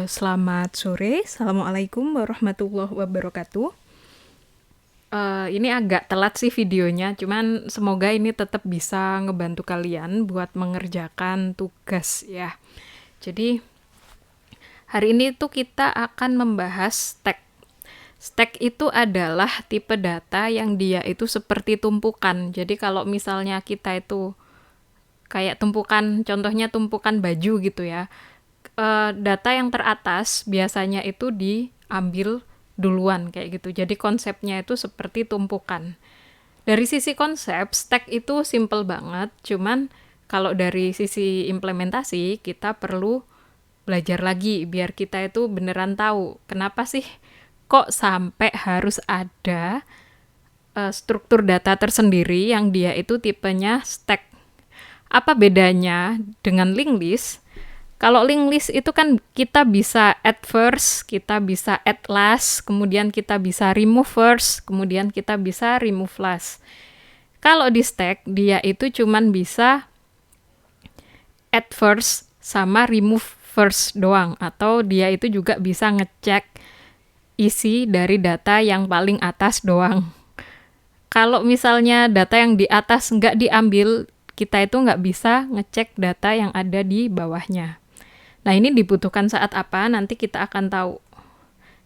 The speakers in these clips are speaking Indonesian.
Selamat sore, Assalamualaikum warahmatullahi wabarakatuh. Ini agak telat sih videonya, cuman semoga ini tetap bisa ngebantu kalian buat mengerjakan tugas ya. Jadi hari ini tuh kita akan membahas stack. Stack itu adalah tipe data yang dia itu seperti tumpukan. Jadi kalau misalnya kita itu kayak tumpukan, contohnya tumpukan baju gitu ya. Data yang teratas biasanya itu diambil duluan kayak gitu. Jadi konsepnya itu seperti tumpukan. Dari sisi konsep, stack itu simple banget, cuman kalau dari sisi implementasi kita perlu belajar lagi biar kita itu beneran tahu kenapa sih kok sampai harus ada struktur data tersendiri yang dia itu tipenya stack. Apa bedanya dengan linked list? Kalau linked list itu kan kita bisa add first, kita bisa add last, kemudian kita bisa remove first, kemudian kita bisa remove last. Kalau di stack, dia itu cuman bisa add first sama remove first doang. Atau dia itu juga bisa ngecek isi dari data yang paling atas doang. Kalau misalnya data yang di atas nggak diambil, kita itu nggak bisa ngecek data yang ada di bawahnya. Nah, ini dibutuhkan saat apa? Nanti kita akan tahu.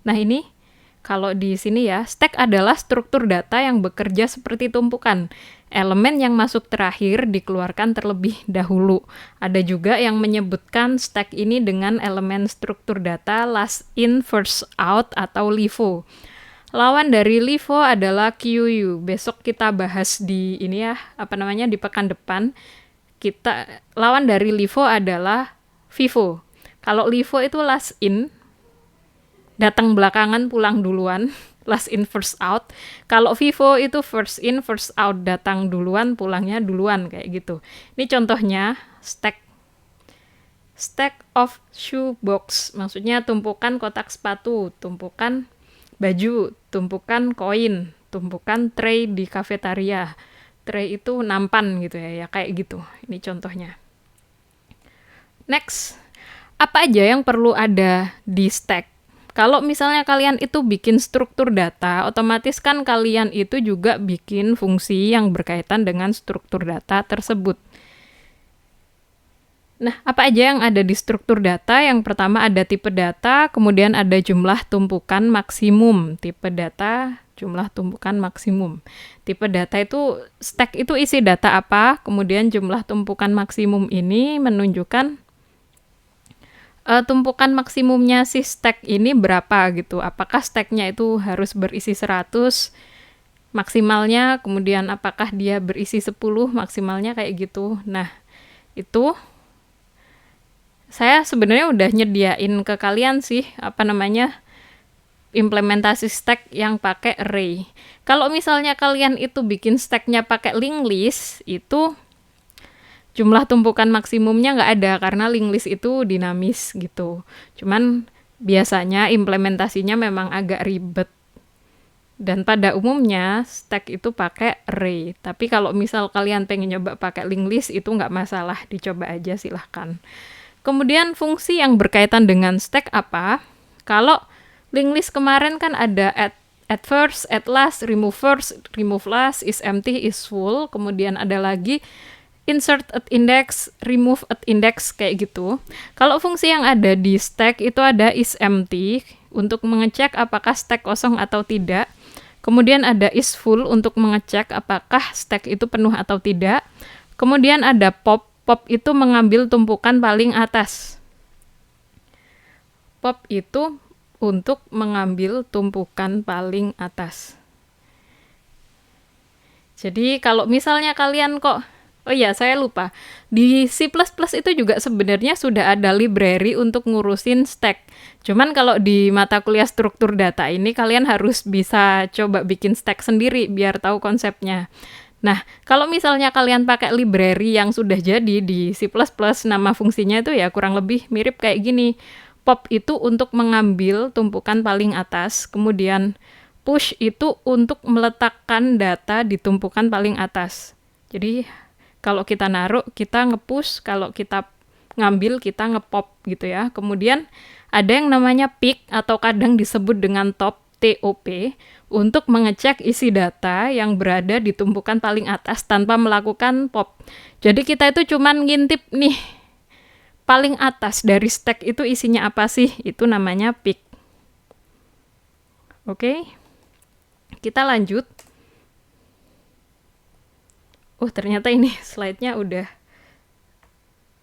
Nah, ini kalau di sini ya, stack adalah struktur data yang bekerja seperti tumpukan. Elemen yang masuk terakhir dikeluarkan terlebih dahulu. Ada juga yang menyebutkan stack ini dengan elemen struktur data last in first out atau LIFO. Lawan dari LIFO adalah QU. Besok kita bahas di ini ya, di pekan depan. Lawan dari LIFO adalah FIFO. Kalau LIFO itu last in, datang belakangan pulang duluan, last in first out. Kalau FIFO itu first in first out, datang duluan pulangnya duluan kayak gitu. Ini contohnya stack of shoe box, maksudnya tumpukan kotak sepatu, tumpukan baju, tumpukan koin, tumpukan tray di kafetaria. Tray itu nampan gitu ya kayak gitu. Ini contohnya. Next, apa aja yang perlu ada di stack? Kalau misalnya kalian itu bikin struktur data, otomatis kan kalian itu juga bikin fungsi yang berkaitan dengan struktur data tersebut. Nah, apa aja yang ada di struktur data? Yang pertama ada tipe data, kemudian ada jumlah tumpukan maksimum. Tipe data, jumlah tumpukan maksimum. Tipe data itu, stack itu isi data apa, kemudian jumlah tumpukan maksimum ini menunjukkan tumpukan maksimumnya si stack ini berapa gitu. Apakah stacknya itu harus berisi 100 maksimalnya, kemudian apakah dia berisi 10 maksimalnya kayak gitu. Nah, itu saya sebenarnya udah nyediain ke kalian sih, implementasi stack yang pakai array. Kalau misalnya kalian itu bikin stacknya pakai linked list, itu jumlah tumpukan maksimumnya nggak ada karena linked list itu dinamis gitu. Cuman biasanya implementasinya memang agak ribet. Dan pada umumnya stack itu pakai array. Tapi kalau misal kalian pengen nyoba pakai linked list itu nggak masalah, dicoba aja silahkan. Kemudian fungsi yang berkaitan dengan stack apa? Kalau linked list kemarin kan ada add first, add last, remove first, remove last, is empty, is full. Kemudian ada lagi insert at index, remove at index, kayak gitu. Kalau fungsi yang ada di stack itu ada is empty, untuk mengecek apakah stack kosong atau tidak. Kemudian ada is full, untuk mengecek apakah stack itu penuh atau tidak. Kemudian ada pop, pop itu mengambil tumpukan paling atas. Pop itu untuk mengambil tumpukan paling atas. Jadi kalau misalnya kalian oh iya, saya lupa. Di C++ itu juga sebenarnya sudah ada library untuk ngurusin stack. Cuman kalau di mata kuliah struktur data ini, kalian harus bisa coba bikin stack sendiri biar tahu konsepnya. Nah, kalau misalnya kalian pakai library yang sudah jadi di C++, nama fungsinya itu ya kurang lebih mirip kayak gini. Pop itu untuk mengambil tumpukan paling atas, kemudian push itu untuk meletakkan data di tumpukan paling atas. Jadi, kalau kita naruh, kita nge-push, kalau kita ngambil, kita ngepop gitu ya. Kemudian ada yang namanya peak atau kadang disebut dengan top, TOP, untuk mengecek isi data yang berada di tumpukan paling atas tanpa melakukan pop. Jadi kita itu cuman ngintip nih, paling atas dari stack itu isinya apa sih, itu namanya peak. Oke, kita lanjut. Oh, ternyata ini slide-nya udah.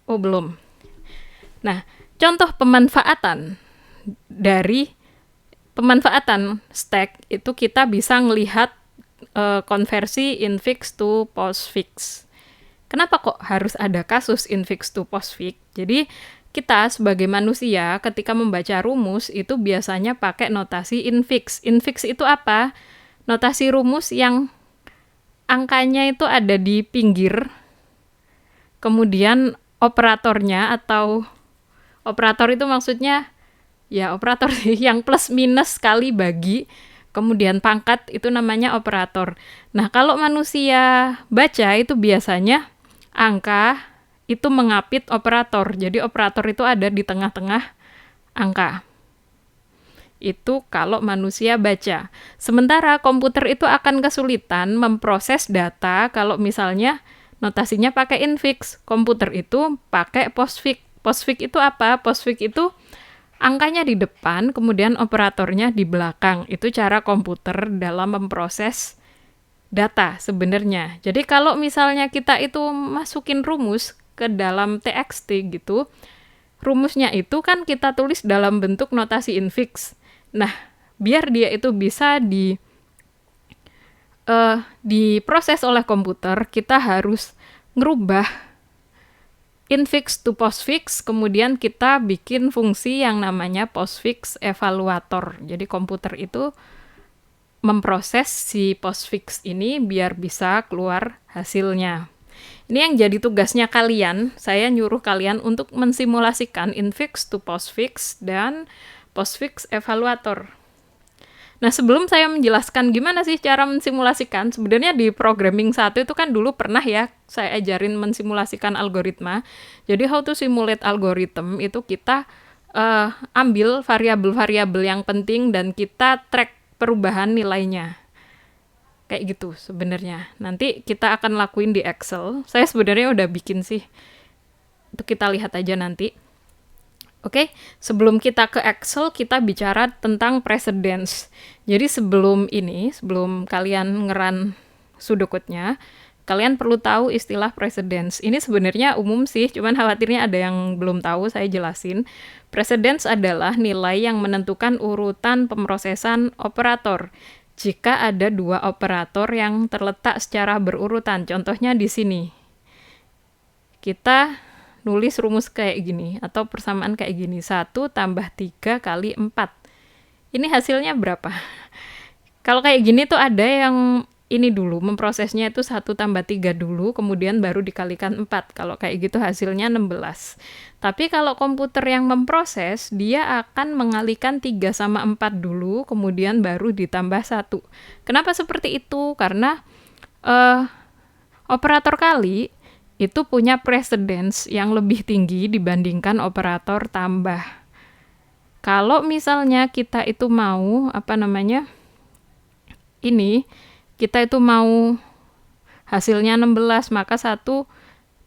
Oh, belum. Nah, contoh pemanfaatan stack itu kita bisa ngelihat konversi infix to postfix. Kenapa kok harus ada kasus infix to postfix? Jadi kita sebagai manusia ketika membaca rumus itu biasanya pakai notasi infix. Infix itu apa? Notasi rumus yang angkanya itu ada di pinggir, kemudian operatornya atau operator itu maksudnya ya operator yang plus minus kali bagi, kemudian pangkat itu namanya operator. Nah, kalau manusia baca itu biasanya angka itu mengapit operator. Jadi operator itu ada di tengah-tengah angka. Itu kalau manusia baca. Sementara komputer itu akan kesulitan memproses data kalau misalnya notasinya pakai infix. Komputer itu pakai postfix. Postfix itu apa? Postfix itu angkanya di depan, kemudian operatornya di belakang. Itu cara komputer dalam memproses data sebenarnya. Jadi kalau misalnya kita itu masukin rumus ke dalam TXT gitu, rumusnya itu kan kita tulis dalam bentuk notasi infix. Nah, biar dia itu bisa diproses oleh komputer, kita harus ngerubah infix to postfix, kemudian kita bikin fungsi yang namanya postfix evaluator. Jadi komputer itu memproses si postfix ini biar bisa keluar hasilnya. Ini yang jadi tugasnya kalian, saya nyuruh kalian untuk mensimulasikan infix to postfix dan postfix evaluator. Nah, sebelum saya menjelaskan gimana sih cara mensimulasikan, sebenarnya di programming 1 itu kan dulu pernah ya saya ajarin mensimulasikan algoritma. Jadi how to simulate algorithm itu kita ambil variabel-variabel yang penting dan kita track perubahan nilainya. Kayak gitu sebenarnya. Nanti kita akan lakuin di Excel. Saya sebenarnya udah bikin sih. Itu kita lihat aja nanti. Oke, sebelum kita ke Excel, kita bicara tentang precedence. Jadi sebelum kalian ngeran pseudocode-nya, kalian perlu tahu istilah precedence. Ini sebenarnya umum sih, cuman khawatirnya ada yang belum tahu, saya jelasin. Precedence adalah nilai yang menentukan urutan pemrosesan operator. Jika ada dua operator yang terletak secara berurutan, contohnya di sini. Kita nulis rumus kayak gini, atau persamaan kayak gini, 1 tambah 3 kali 4. Ini hasilnya berapa? Kalau kayak gini tuh ada yang ini dulu, memprosesnya itu 1 tambah 3 dulu, kemudian baru dikalikan 4. Kalau kayak gitu hasilnya 16. Tapi kalau komputer yang memproses, dia akan mengalikan 3 sama 4 dulu, kemudian baru ditambah 1. Kenapa seperti itu? Karena operator kali itu punya precedence yang lebih tinggi dibandingkan operator tambah. Kalau misalnya kita itu mau, kita itu mau hasilnya 16, maka 1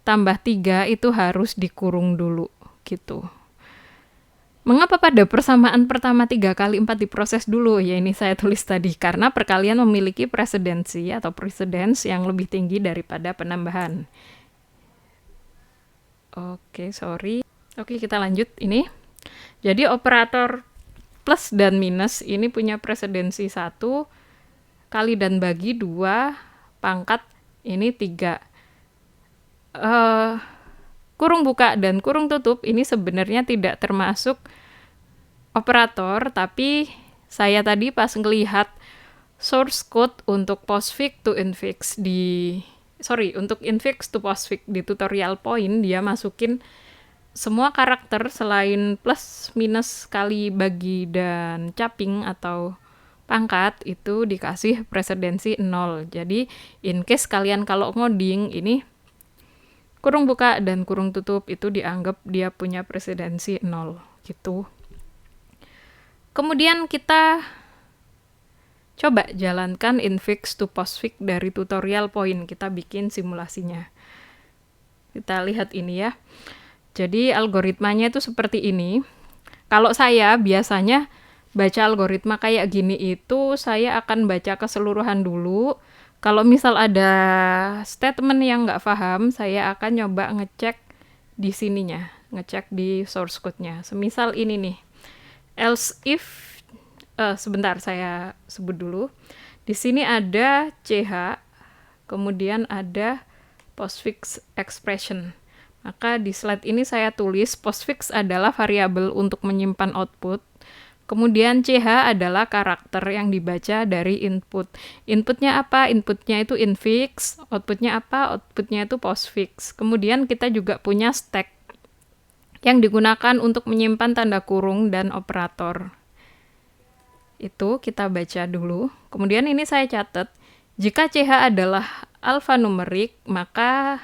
tambah 3 itu harus dikurung dulu, gitu. Mengapa pada persamaan pertama 3 kali 4 diproses dulu? Ya ini saya tulis tadi, karena perkalian memiliki precedensi atau precedence yang lebih tinggi daripada penambahan. Oke, sorry. Oke, kita lanjut ini. Jadi operator plus dan minus ini punya precedensi 1, kali dan bagi 2, pangkat ini 3. Kurung buka dan kurung tutup ini sebenarnya tidak termasuk operator, tapi saya tadi pas ngelihat source code untuk postfix to infix untuk infix to postfix di tutorial point, dia masukin semua karakter selain plus, minus, kali, bagi, dan capping atau pangkat itu dikasih precedensi 0. Jadi in case kalian kalau ngoding ini kurung buka dan kurung tutup itu dianggap dia punya presidensi 0 gitu. Kemudian kita coba jalankan infix to postfix dari tutorial point, kita bikin simulasinya. Kita lihat ini ya. Jadi algoritmanya itu seperti ini. Kalau saya biasanya baca algoritma kayak gini itu saya akan baca keseluruhan dulu. Kalau misal ada statement yang nggak paham, saya akan nyoba ngecek di sininya, ngecek di source code-nya. Semisal ini nih, else if, sebentar saya sebut dulu. Di sini ada ch, kemudian ada postfix expression. Maka di slide ini saya tulis postfix adalah variabel untuk menyimpan output. Kemudian ch adalah karakter yang dibaca dari input. Inputnya apa? Inputnya itu infix. Outputnya apa? Outputnya itu postfix. Kemudian kita juga punya stack yang digunakan untuk menyimpan tanda kurung dan operator. Itu kita baca dulu. Kemudian ini saya catat. Jika ch adalah alfanumerik, maka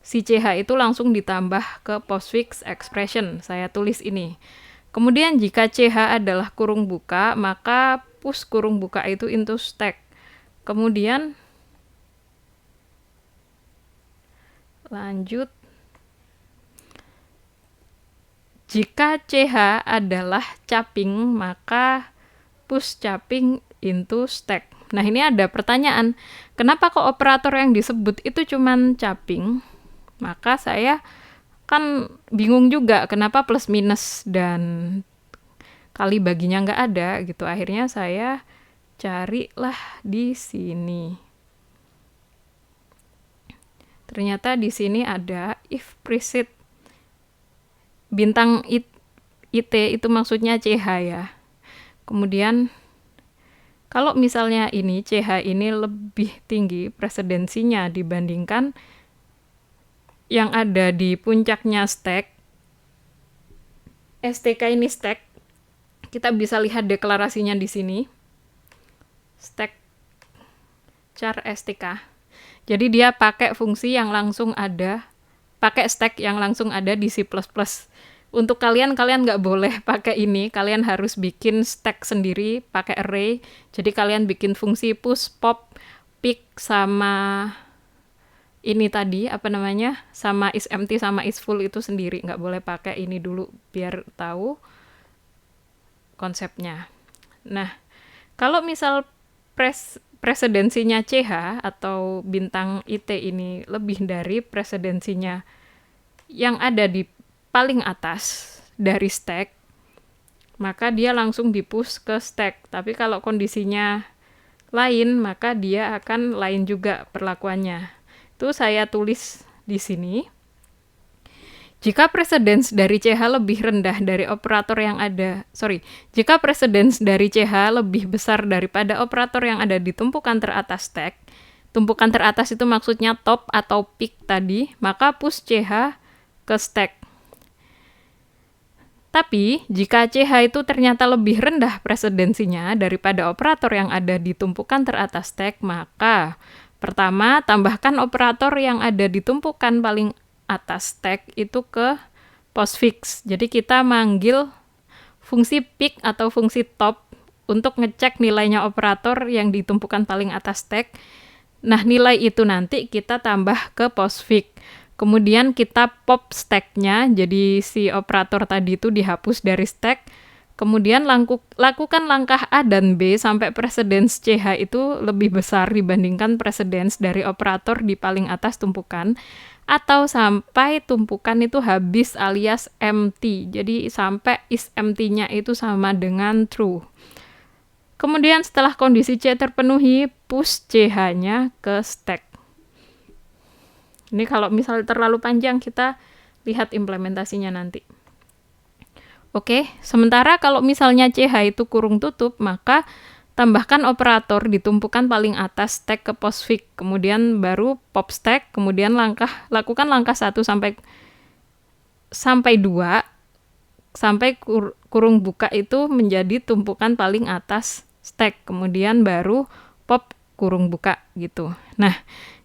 si ch itu langsung ditambah ke postfix expression. Saya tulis ini. Kemudian jika ch adalah kurung buka, maka push kurung buka itu into stack. Kemudian lanjut. Jika ch adalah caping, maka push caping into stack. Nah, ini ada pertanyaan. Kenapa kok operator yang disebut itu cuman caping? Maka saya kan bingung juga kenapa plus minus dan kali baginya nggak ada gitu. Akhirnya saya carilah di sini. Ternyata di sini ada if preset bintang it itu maksudnya ch ya. Kemudian kalau misalnya ini ch ini lebih tinggi presidensinya dibandingkan yang ada di puncaknya stack, STK ini stack, kita bisa lihat deklarasinya di sini, stack char STK. Jadi dia pakai fungsi yang langsung ada, pakai stack yang langsung ada di C++. Untuk kalian nggak boleh pakai ini, kalian harus bikin stack sendiri, pakai array. Jadi kalian bikin fungsi push, pop, pick, sama ini tadi, sama isEmpty sama isFull itu sendiri. Nggak boleh pakai ini dulu, biar tahu konsepnya. Nah, kalau misal presidensinya CH atau bintang IT ini lebih dari presidensinya yang ada di paling atas dari stack, maka dia langsung di-push ke stack. Tapi kalau kondisinya lain, maka dia akan lain juga perlakuannya. Itu saya tulis di sini. Jika precedence dari CH lebih rendah dari operator yang ada, jika precedence dari CH lebih besar daripada operator yang ada di tumpukan teratas stack, tumpukan teratas itu maksudnya top atau peak tadi, maka push CH ke stack. Tapi, jika CH itu ternyata lebih rendah presidensinya daripada operator yang ada di tumpukan teratas stack, maka pertama, tambahkan operator yang ada di tumpukan paling atas stack itu ke postfix. Jadi kita manggil fungsi pick atau fungsi top untuk ngecek nilainya operator yang di tumpukan paling atas stack. Nah, nilai itu nanti kita tambah ke postfix. Kemudian kita pop stack-nya, jadi si operator tadi itu dihapus dari stack. Kemudian lakukan langkah A dan B sampai precedence CH itu lebih besar dibandingkan precedence dari operator di paling atas tumpukan, atau sampai tumpukan itu habis alias empty. Jadi sampai isEmpty-nya itu sama dengan true. Kemudian setelah kondisi C terpenuhi, push CH-nya ke stack. Ini kalau misal terlalu panjang, kita lihat implementasinya nanti. Oke, sementara kalau misalnya CH itu kurung tutup, maka tambahkan operator di tumpukan paling atas stack ke postfix, kemudian baru pop stack, kemudian lakukan langkah 1 sampai 2, sampai kurung buka itu menjadi tumpukan paling atas stack, kemudian baru pop kurung buka gitu. Nah,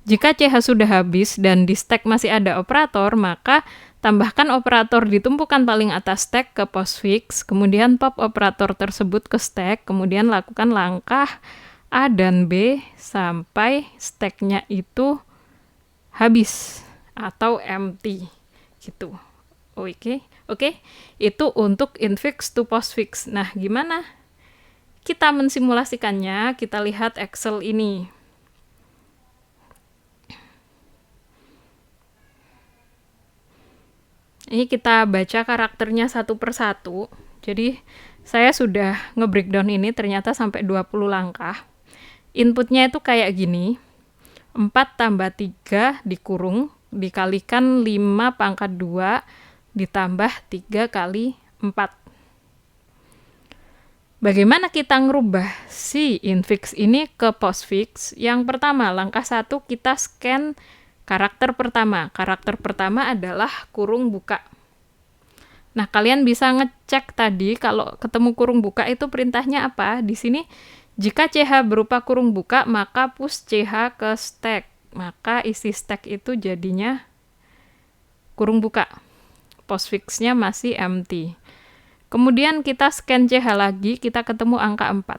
Jika CH sudah habis dan di stack masih ada operator, maka tambahkan operator di tumpukan paling atas stack ke postfix, kemudian pop operator tersebut ke stack, kemudian lakukan langkah A dan B sampai stacknya itu habis atau empty gitu. Oke. Itu untuk infix to postfix. Nah, gimana kita mensimulasikannya? Kita lihat Excel ini. Ini kita baca karakternya satu persatu. Jadi saya sudah nge-breakdown ini ternyata sampai 20 langkah. Inputnya itu kayak gini. 4 tambah 3 dikurung, dikalikan 5 pangkat 2, ditambah 3 kali 4. Bagaimana kita ngerubah si infix ini ke postfix? Yang pertama, langkah 1 kita scan karakter pertama. Karakter pertama adalah kurung buka. Nah, kalian bisa ngecek tadi kalau ketemu kurung buka itu perintahnya apa? Di sini, jika CH berupa kurung buka, maka push CH ke stack. Maka isi stack itu jadinya kurung buka. Postfix-nya masih empty. Kemudian kita scan CH lagi, kita ketemu angka 4.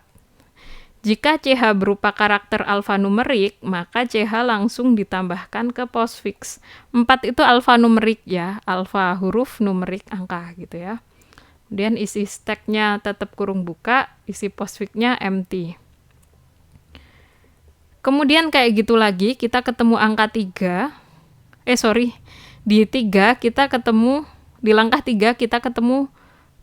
Jika CH berupa karakter alfanumerik, maka CH langsung ditambahkan ke postfix. 4 itu alfanumerik ya, alfa huruf, numerik angka gitu ya. Kemudian isi stack-nya tetap kurung buka, isi postfix-nya empty. Kemudian kayak gitu lagi, kita ketemu angka 3. Di 3 kita ketemu, di langkah 3 kita ketemu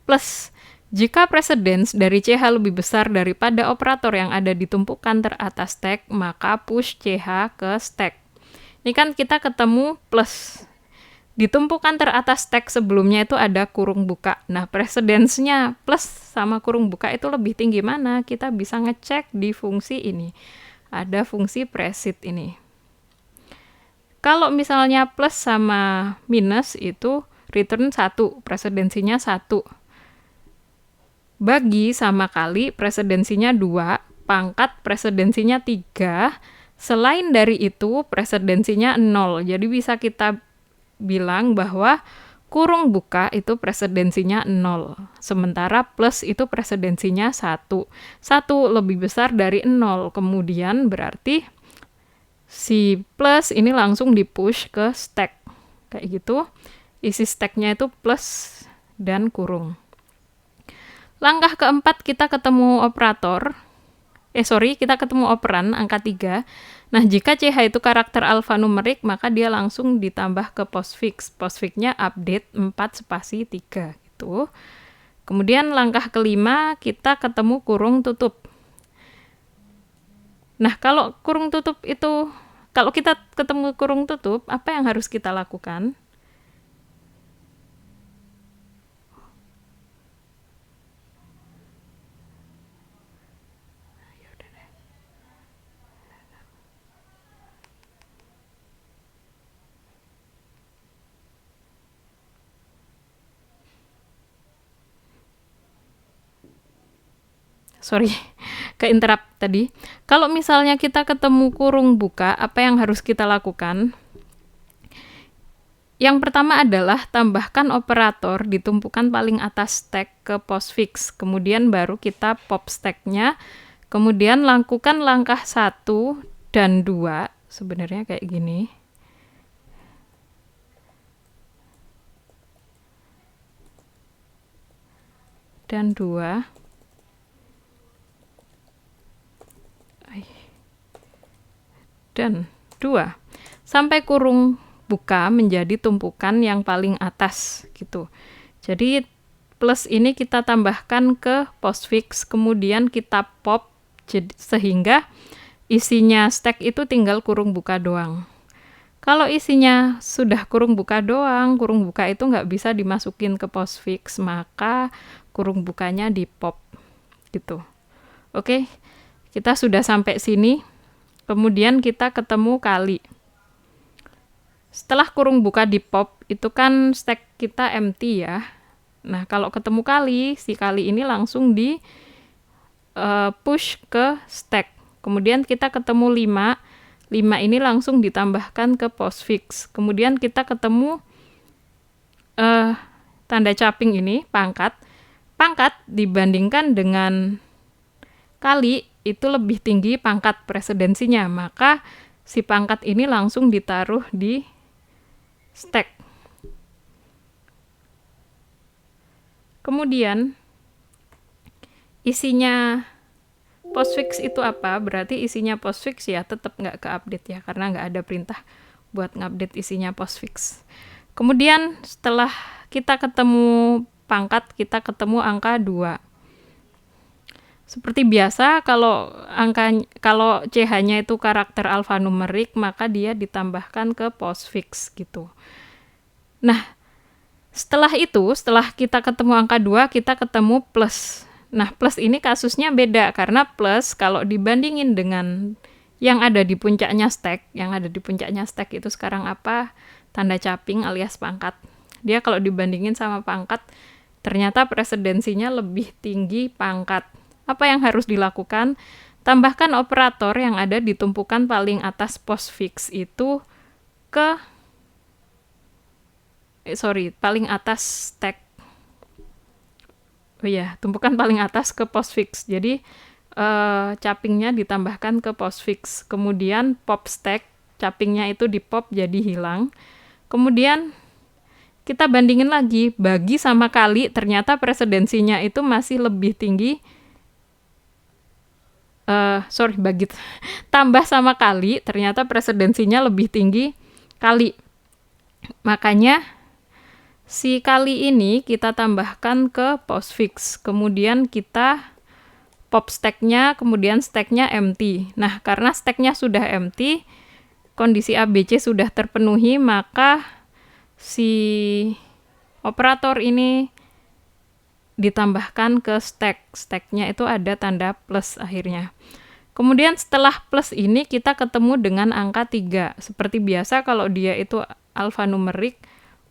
plus. Jika precedence dari CH lebih besar daripada operator yang ada di tumpukan teratas stack, maka push CH ke stack. Ini kan kita ketemu plus. Di tumpukan teratas stack sebelumnya itu ada kurung buka. Nah, precedence-nya plus sama kurung buka itu lebih tinggi mana? Kita bisa ngecek di fungsi ini. Ada fungsi preced ini. Kalau misalnya plus sama minus itu return 1, precedensinya 1. Bagi sama kali, precedensinya 2, pangkat precedensinya 3, selain dari itu precedensinya 0. Jadi bisa kita bilang bahwa kurung buka itu precedensinya 0. Sementara plus itu precedensinya 1. 1 lebih besar dari 0. Kemudian berarti si plus ini langsung di-push ke stack. Kayak gitu. Isi stacknya itu plus dan kurung. Langkah keempat kita ketemu operator. Kita ketemu operan, angka 3. Nah, jika CH itu karakter alfanumerik, maka dia langsung ditambah ke postfix. Postfix-nya update 4 spasi 3 gitu. Kemudian langkah kelima kita ketemu kurung tutup. Nah, kalau kita ketemu kurung tutup, apa yang harus kita lakukan? Keinterrupt tadi. Kalau misalnya kita ketemu kurung buka, apa yang harus kita lakukan? Yang pertama adalah tambahkan operator di tumpukan paling atas stack ke postfix. Kemudian baru kita pop stack-nya. Kemudian lakukan langkah 1 dan 2. Sebenarnya kayak gini. Dan 2. Dan 2 sampai kurung buka menjadi tumpukan yang paling atas gitu. Jadi plus ini kita tambahkan ke postfix, kemudian kita pop sehingga isinya stack itu tinggal kurung buka doang. Kalau isinya sudah kurung buka doang, kurung buka itu nggak bisa dimasukin ke postfix, maka kurung bukanya di pop gitu. Oke, kita sudah sampai sini. Kemudian kita ketemu kali. Setelah kurung buka di pop, itu kan stack kita empty ya. Nah, kalau ketemu kali, si kali ini langsung di push ke stack. Kemudian kita ketemu 5, 5 ini langsung ditambahkan ke postfix. Kemudian kita ketemu tanda caping ini, pangkat. Pangkat dibandingkan dengan kali itu lebih tinggi pangkat presidensinya, maka si pangkat ini langsung ditaruh di stack. Kemudian isinya postfix itu apa? Berarti isinya postfix ya tetap nggak ke-update ya, karena nggak ada perintah buat ngupdate isinya postfix. Kemudian setelah kita ketemu pangkat, kita ketemu angka 2. Seperti biasa, kalau CH-nya itu karakter alfanumerik, maka dia ditambahkan ke postfix gitu. Nah, setelah kita ketemu angka 2, kita ketemu plus. Nah, plus ini kasusnya beda, karena plus kalau dibandingin dengan yang ada di puncaknya stack itu sekarang apa? Tanda caping alias pangkat. Dia kalau dibandingin sama pangkat, ternyata presidensinya lebih tinggi pangkat. Apa yang harus dilakukan? Tambahkan operator yang ada di tumpukan paling atas postfix itu ke paling atas stack. Oh iya, tumpukan paling atas ke postfix. Jadi capingnya ditambahkan ke postfix. Kemudian pop stack, capingnya itu di pop jadi hilang. Kemudian kita bandingin lagi, bagi sama kali, ternyata presidensinya itu masih lebih tinggi. Tambah sama kali, ternyata presidensinya lebih tinggi kali. Makanya si kali ini kita tambahkan ke postfix, kemudian kita pop stack-nya, kemudian stack-nya empty. Nah, karena stack-nya sudah empty, kondisi ABC sudah terpenuhi, maka si operator ini ditambahkan ke stack. Stack-nya itu ada tanda plus akhirnya. Kemudian setelah plus ini kita ketemu dengan angka 3. Seperti biasa kalau dia itu alfanumerik,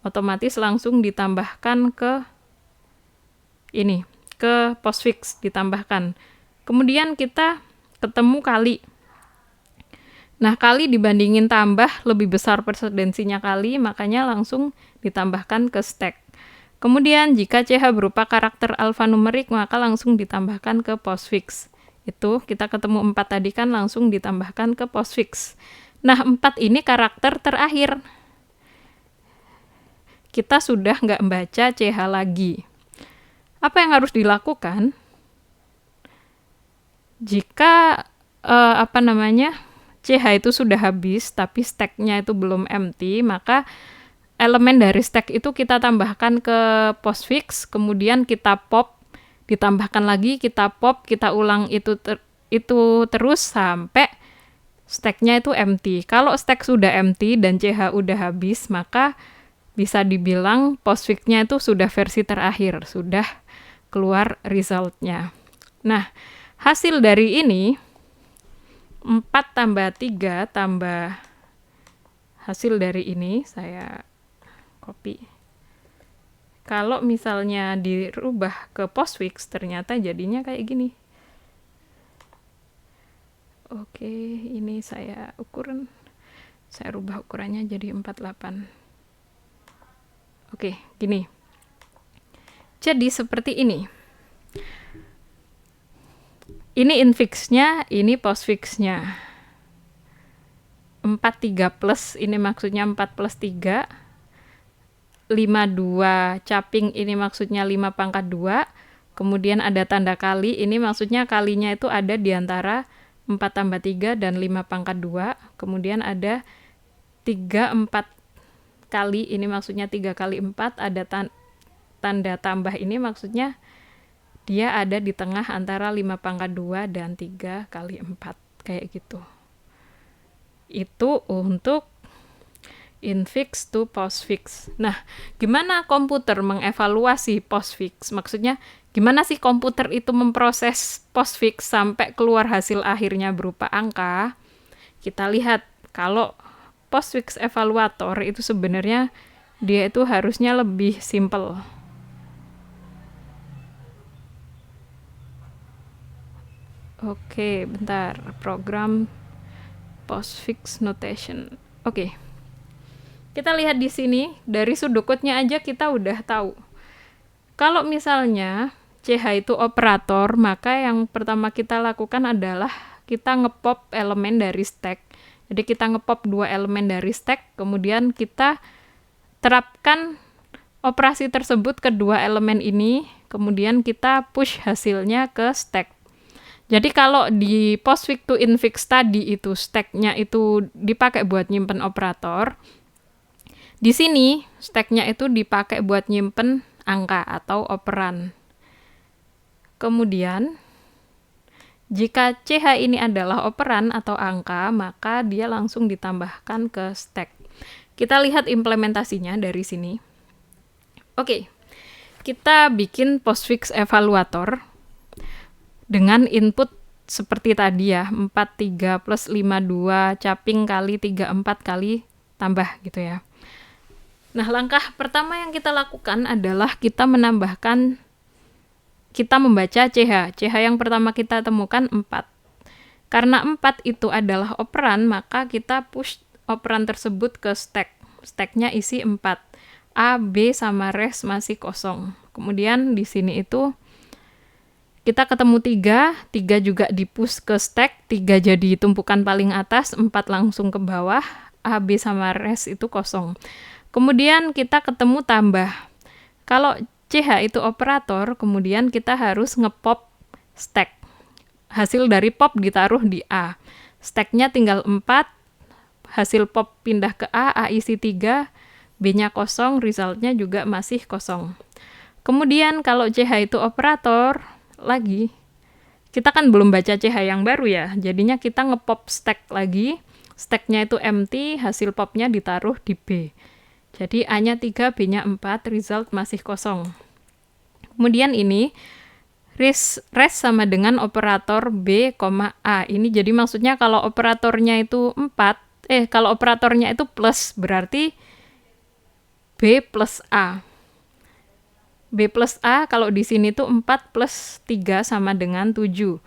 otomatis langsung ditambahkan ke postfix ditambahkan. Kemudian kita ketemu kali. Nah, kali dibandingin tambah lebih besar presidensinya kali, makanya langsung ditambahkan ke stack. Kemudian jika CH berupa karakter alfanumerik, maka langsung ditambahkan ke postfix. Itu kita ketemu 4 tadi kan langsung ditambahkan ke postfix. Nah, 4 ini karakter terakhir. Kita sudah nggak membaca CH lagi. Apa yang harus dilakukan? Jika CH itu sudah habis, tapi stack-nya itu belum empty, maka elemen dari stack itu kita tambahkan ke postfix, kemudian kita pop, ditambahkan lagi, kita pop, kita ulang itu terus sampai stack-nya itu empty. Kalau stack sudah empty dan CH udah habis, maka bisa dibilang postfix-nya itu sudah versi terakhir, sudah keluar result-nya. Nah, hasil dari ini 4 tambah 3 tambah hasil dari ini, saya copy. Kalau misalnya dirubah ke postfix, ternyata jadinya kayak gini. Oke, ini saya rubah ukurannya jadi 48. Oke, gini. Jadi seperti ini. Ini infix-nya, ini postfix-nya. 43 plus, ini maksudnya 4 plus 3. 52 caping, ini maksudnya 5 pangkat 2. Kemudian ada tanda kali, ini maksudnya kalinya itu ada di antara 4 tambah 3 dan 5 pangkat 2. Kemudian ada 3, 4 kali, ini maksudnya 3 kali 4, ada tanda tambah ini maksudnya dia ada di tengah antara 5 pangkat 2 dan 3 kali 4, kayak gitu. Itu untuk infix to postfix. Nah, gimana komputer mengevaluasi postfix? Maksudnya, gimana sih komputer itu memproses postfix sampai keluar hasil akhirnya berupa angka? Kita lihat, kalau postfix evaluator itu sebenarnya dia itu harusnya lebih simple. Oke, bentar. Program postfix notation. Oke. Kita lihat di sini, dari sudokotnya aja kita udah tahu. Kalau misalnya CH itu operator, maka yang pertama kita lakukan adalah kita ngepop elemen dari stack. Jadi kita ngepop 2 elemen dari stack, kemudian kita terapkan operasi tersebut ke 2 elemen ini, kemudian kita push hasilnya ke stack. Jadi kalau di postfix to infix tadi itu stacknya itu dipakai buat nyimpen operator, di sini stacknya itu dipakai buat nyimpen angka atau operan. Kemudian jika CH ini adalah operan atau angka, maka dia langsung ditambahkan ke stack. Kita lihat implementasinya dari sini. Oke, kita bikin postfix evaluator dengan input seperti tadi ya, 43 plus 52 caping kali 34 kali tambah gitu ya. Nah, langkah pertama yang kita lakukan adalah kita membaca CH. CH yang pertama kita temukan 4. Karena 4 itu adalah operan, maka kita push operan tersebut ke stack. Stacknya isi 4. A, B, sama res masih kosong. Kemudian di sini itu kita ketemu 3 juga di-push ke stack, 3 jadi tumpukan paling atas, 4 langsung ke bawah, A, B, sama res itu kosong. Kemudian kita ketemu tambah. Kalau CH itu operator, kemudian kita harus ngepop stack. Hasil dari pop ditaruh di A. Stacknya tinggal 4, hasil pop pindah ke A isi 3, B-nya kosong, resultnya juga masih kosong. Kemudian kalau CH itu operator, lagi, kita kan belum baca CH yang baru ya, jadinya kita ngepop stack lagi, stacknya itu empty, hasil popnya ditaruh di B. Jadi A-nya 3, B-nya 4, result masih kosong. Kemudian ini, res sama dengan operator B, A. Ini jadi maksudnya kalau operatornya itu 4, kalau operatornya itu plus, berarti B plus A. B plus A kalau di sini tuh 4 plus 3 sama dengan 7.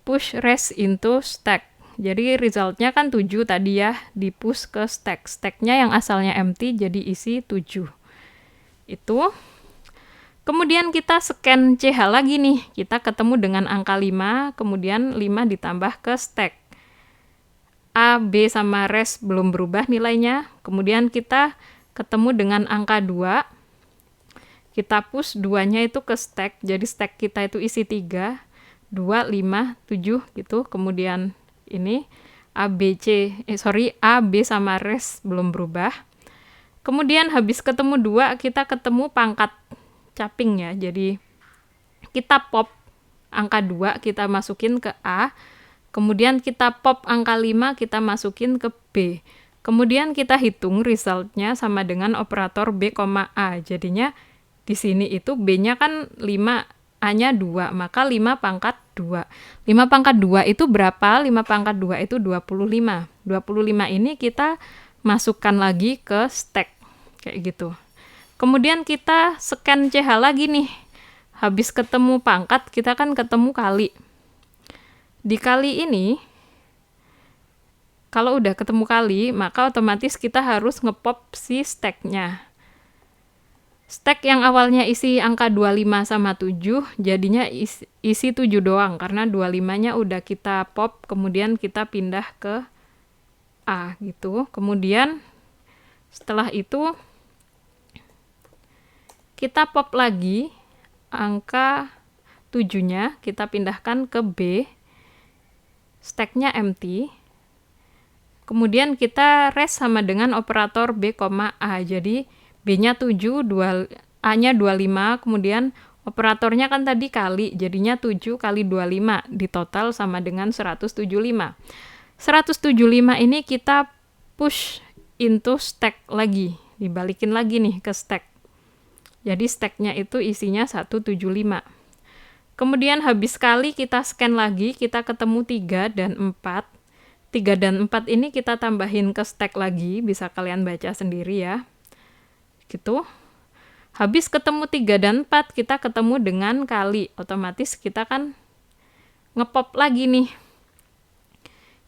Push res into stack. Jadi resultnya kan 7 tadi ya, di-push ke stack. Stacknya yang asalnya empty jadi isi 7. Itu. Kemudian kita scan CH lagi nih. Kita ketemu dengan angka 5, kemudian 5 ditambah ke stack. A, B, sama res belum berubah nilainya. Kemudian kita ketemu dengan angka 2. Kita push 2-nya itu ke stack. Jadi stack kita itu isi 3. 2, 5, 7 gitu. Kemudian ini A, B sama res belum berubah. Kemudian habis ketemu 2, kita ketemu pangkat caping ya. Jadi kita pop angka 2, kita masukin ke A. Kemudian kita pop angka 5, kita masukin ke B. Kemudian kita hitung resultnya sama dengan operator B, A. Jadinya di sini itu B-nya kan 5, A-nya 2, maka 5 pangkat 2. 5 pangkat 2 itu berapa? 5 pangkat 2 itu 25. 25 ini kita masukkan lagi ke stack. Kayak gitu. Kemudian kita scan CH lagi nih. Habis ketemu pangkat, kita kan ketemu kali. Di kali ini, kalau udah ketemu kali, maka otomatis kita harus ngepop si stack-nya. Stack yang awalnya isi angka 25 sama 7, jadinya isi 7 doang, karena 25-nya udah kita pop, kemudian kita pindah ke A, gitu. Kemudian, setelah itu, kita pop lagi, angka 7-nya, kita pindahkan ke B, stack-nya empty, kemudian kita res sama dengan operator B, A, jadi B-nya 7, A-nya 25, kemudian operatornya kan tadi kali, jadinya 7 kali 25, di total sama dengan 175. 175 ini kita push into stack lagi, dibalikin lagi nih ke stack. Jadi stack-nya itu isinya 175. Kemudian habis kali kita scan lagi, kita ketemu 3 dan 4. 3 dan 4 ini kita tambahin ke stack lagi, bisa kalian baca sendiri ya. Gitu. Habis ketemu 3 dan 4, kita ketemu dengan kali. Otomatis kita kan ngepop lagi nih.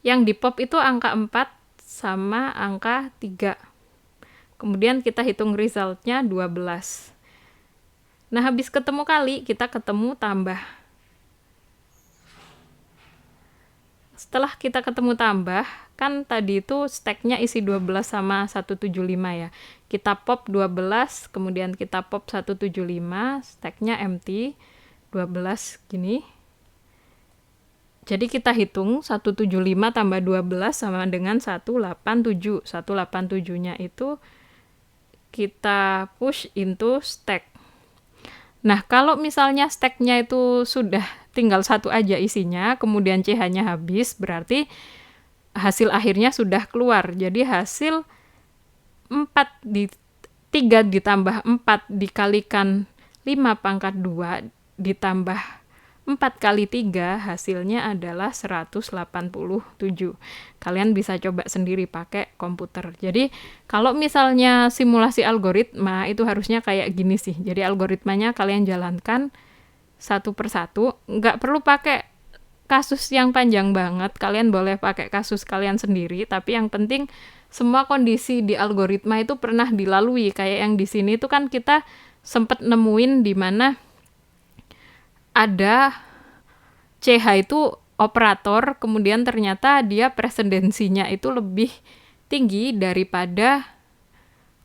Yang di pop itu angka 4 sama angka 3. Kemudian kita hitung resultnya 12. Nah, habis ketemu kali, kita ketemu tambah. Setelah kita ketemu tambah, kan tadi itu stacknya isi 12 sama 175 ya. Kita pop 12, kemudian kita pop 175, stacknya empty, 12 gini. Jadi kita hitung 175 tambah 12 sama dengan 187. 187-nya itu kita push into stack. Nah, kalau misalnya stacknya itu sudah tinggal satu aja isinya, kemudian CH-nya habis, berarti hasil akhirnya sudah keluar. Jadi hasil 3 ditambah 4 dikalikan 5 pangkat 2 ditambah 4 kali 3 hasilnya adalah 187. Kalian bisa coba sendiri pakai komputer. Jadi kalau misalnya simulasi algoritma itu harusnya kayak gini sih. Jadi algoritmanya kalian jalankan satu persatu. Nggak perlu pakai kasus yang panjang banget. Kalian boleh pakai kasus kalian sendiri. Tapi yang penting semua kondisi di algoritma itu pernah dilalui. Kayak yang di sini itu kan kita sempat nemuin di mana ada CH itu operator, kemudian ternyata dia presidensinya itu lebih tinggi daripada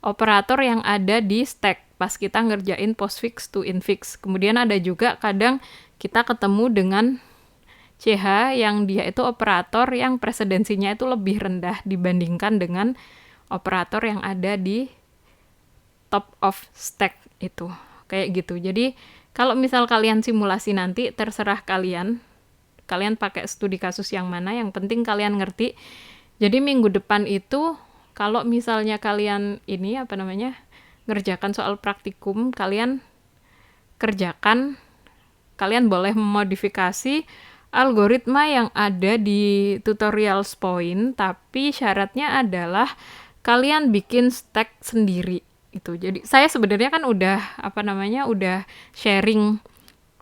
operator yang ada di stack pas kita ngerjain postfix to infix. Kemudian ada juga kadang kita ketemu dengan CH yang dia itu operator yang presidensinya itu lebih rendah dibandingkan dengan operator yang ada di top of stack itu. Kayak gitu. Jadi kalau misal kalian simulasi nanti, terserah kalian pakai studi kasus yang mana, yang penting kalian ngerti. Jadi minggu depan itu, kalau misalnya kalian ngerjakan soal praktikum, kalian kerjakan, kalian boleh memodifikasi algoritma yang ada di tutorials point, tapi syaratnya adalah kalian bikin stack sendiri. Itu. Jadi saya sebenarnya kan udah sharing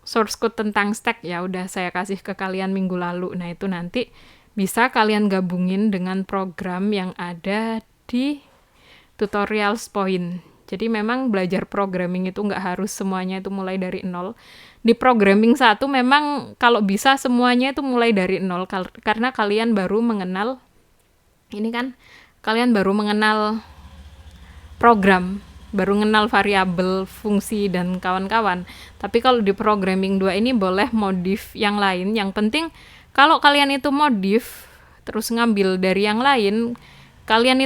source code tentang stack ya, udah saya kasih ke kalian minggu lalu. Nah, itu nanti bisa kalian gabungin dengan program yang ada di tutorials point. Jadi memang belajar programming itu nggak harus semuanya itu mulai dari nol. Di programming 1 memang kalau bisa semuanya itu mulai dari nol karena kalian baru mengenal program, baru mengenal variabel, fungsi, dan kawan-kawan. Tapi kalau di programming 2 ini boleh modif yang lain. Yang penting kalau kalian itu modif, terus ngambil dari yang lain, kalian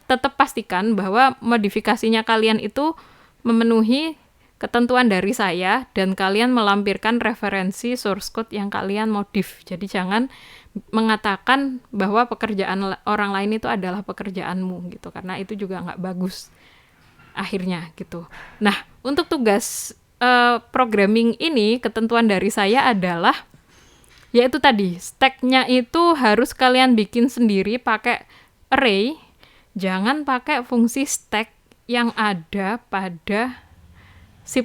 tetap pastikan bahwa modifikasinya kalian itu memenuhi ketentuan dari saya, dan kalian melampirkan referensi source code yang kalian modif. Jadi jangan mengatakan bahwa pekerjaan orang lain itu adalah pekerjaanmu gitu, karena itu juga nggak bagus akhirnya gitu. Nah, untuk tugas programming ini, ketentuan dari saya adalah yaitu tadi, stack-nya itu harus kalian bikin sendiri pakai array, jangan pakai fungsi stack yang ada pada C++.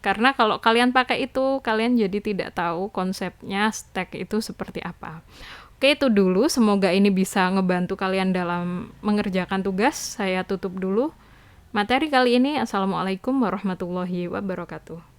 Karena kalau kalian pakai itu, kalian jadi tidak tahu konsepnya stack itu seperti apa. Oke, itu dulu. Semoga ini bisa ngebantu kalian dalam mengerjakan tugas. Saya tutup dulu materi kali ini. Assalamualaikum warahmatullahi wabarakatuh.